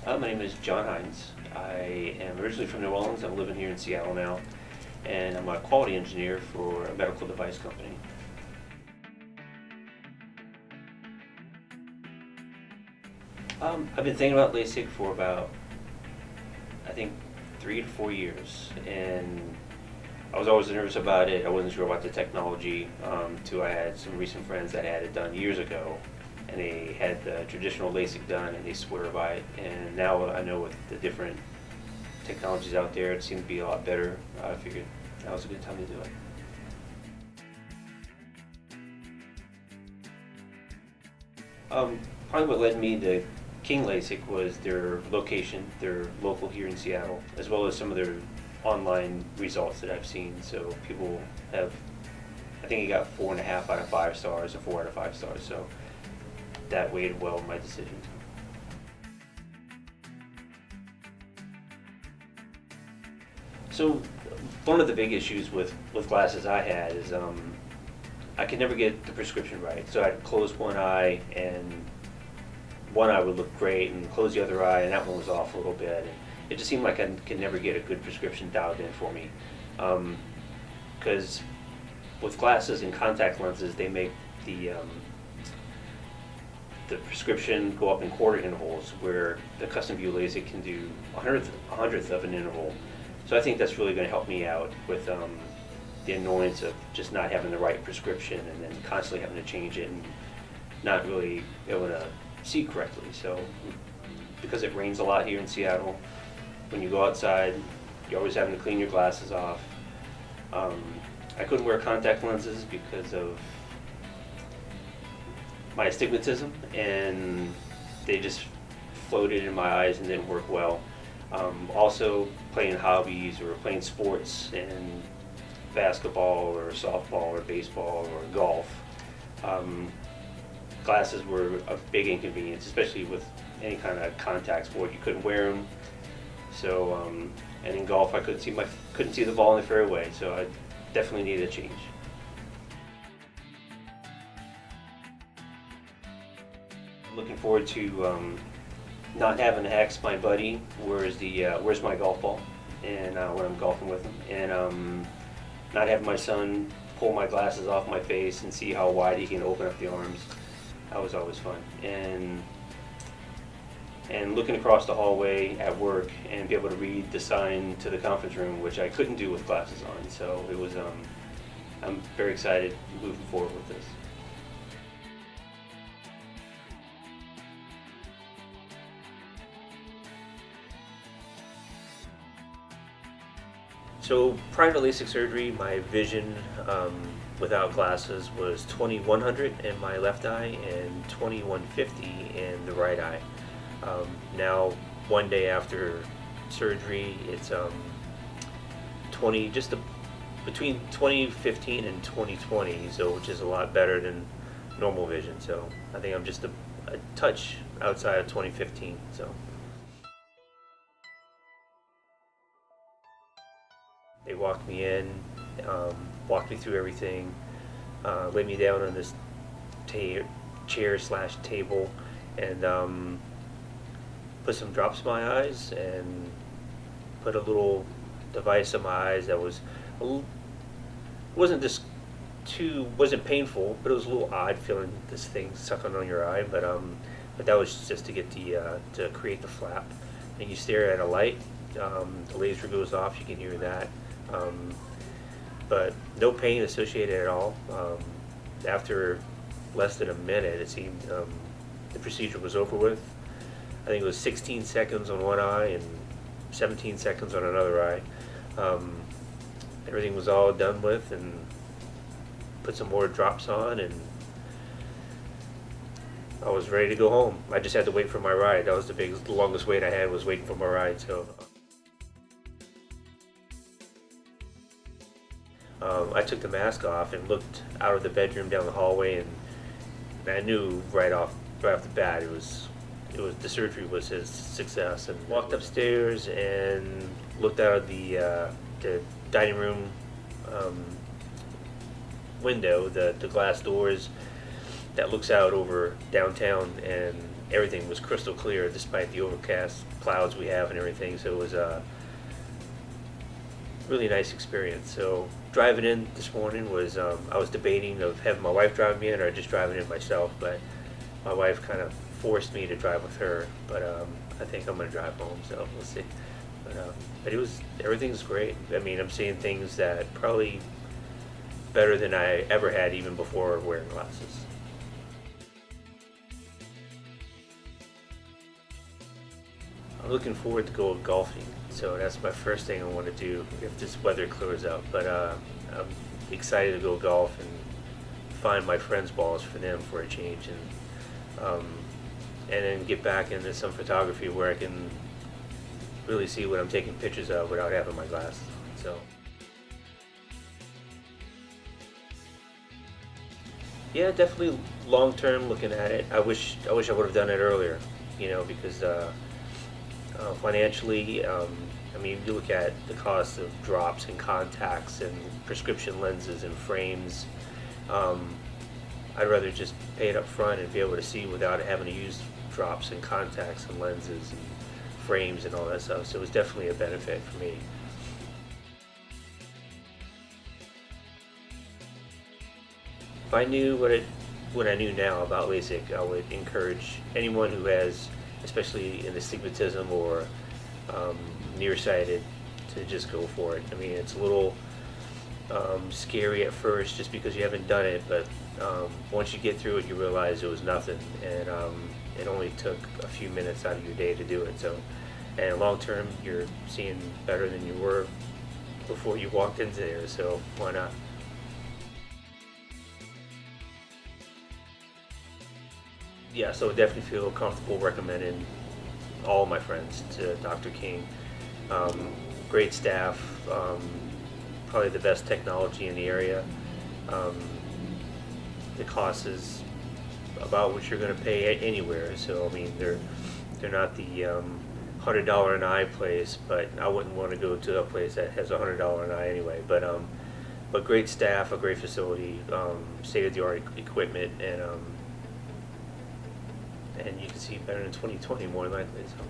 My name is John Hines. I am originally from New Orleans. I'm living here in Seattle now, and I'm a quality engineer for a medical device company. I've been thinking about LASIK for about, I think, 3 to 4 years, and I was always nervous about it. I wasn't sure about the technology, till I had some recent friends that had it done years ago, and they had the traditional LASIK done, and they swear by it. And now I know with the different technologies out there, it seemed to be a lot better. I figured that was a good time to do it. Probably what led me to King LASIK was their location. They're local here in Seattle, as well as some of their online results that I've seen. So people have, I think he got 4.5 out of 5 stars or 4 out of 5 stars. So that weighed well in my decision. So one of the big issues with glasses I had is I could never get the prescription right. So I'd close one eye and one eye would look great, and close the other eye and that one was off a little bit. And it just seemed like I could never get a good prescription dialed in for me. Because with glasses and contact lenses, they make the prescription go up in quarter intervals, where the custom view LASIK can do a hundredth of an interval. So I think that's really going to help me out with the annoyance of just not having the right prescription and then constantly having to change it and not really able to see correctly. So because it rains a lot here in Seattle, when you go outside, you're always having to clean your glasses off. I couldn't wear contact lenses because of my astigmatism, and they just floated in my eyes and didn't work well. Also playing hobbies or playing sports and basketball or softball or baseball or golf, glasses were a big inconvenience, especially with any kind of contact sport. You couldn't wear them. So, and in golf I couldn't see the ball in the fairway, so I definitely needed a change. I'm looking forward to not having to ask my buddy where's my golf ball, and when I'm golfing with him, and not having my son pull my glasses off my face and see how wide he can open up the arms. That was always fun. And looking across the hallway at work and be able to read the sign to the conference room, which I couldn't do with glasses on. So it was, I'm very excited moving forward with this. So prior to LASIK surgery, my vision without glasses was 2100 in my left eye and 2150 in the right eye. Now, one day after surgery, it's between 2015 and 2020, so which is a lot better than normal vision. So I think I'm just a touch outside of 2015. So they walked me in, walked me through everything, laid me down on this chair/table, and put some drops in my eyes and put a little device in my eyes that wasn't painful, but it was a little odd feeling this thing sucking on your eye. But that was just to get to create the flap. And you stare at a light, the laser goes off, you can hear that. But no pain associated at all. After less than a minute, it seemed the procedure was over with. I think it was 16 seconds on one eye and 17 seconds on another eye. Everything was all done with, and put some more drops on, and I was ready to go home. I just had to wait for my ride. That was the longest wait I had, was waiting for my ride. So I took the mask off and looked out of the bedroom down the hallway, and I knew right off the bat the surgery was his success. And walked upstairs and looked out of the dining room window, the glass doors that looks out over downtown, and everything was crystal clear despite the overcast clouds we have and everything. So it was a really nice experience. So driving in this morning was, I was debating of having my wife drive me in or just driving in myself, but my wife kind of forced me to drive with her. But I think I'm going to drive home, so we'll see. But everything's great. I mean, I'm seeing things that probably better than I ever had even before wearing glasses. I'm looking forward to go golfing, so that's my first thing I want to do if this weather clears up. But I'm excited to go golf and find my friends' balls for them for a change, and then get back into some photography where I can really see what I'm taking pictures of without having my glasses on. So yeah, definitely long term looking at it. I wish I would have done it earlier, because financially, I mean, you look at the cost of drops and contacts and prescription lenses and frames. I'd rather just pay it up front and be able to see without having to use drops and contacts and lenses and frames and all that stuff. So it was definitely a benefit for me. If I knew what I knew now about LASIK, I would encourage anyone who has, especially in astigmatism or nearsighted, to just go for it. I mean, it's a little scary at first just because you haven't done it, but once you get through it, you realize it was nothing, and it only took a few minutes out of your day to do it. So, and long term, you're seeing better than you were before you walked into there. So why not? Yeah, so I definitely feel comfortable recommending all my friends to Dr. King. Great staff, probably the best technology in the area. The cost is about what you're going to pay anywhere. So I mean, they're not the $100 an eye place, but I wouldn't want to go to a place that has $100 an eye anyway. But great staff, a great facility, state-of-the-art equipment, and you can see better in 2020 more than likely. So.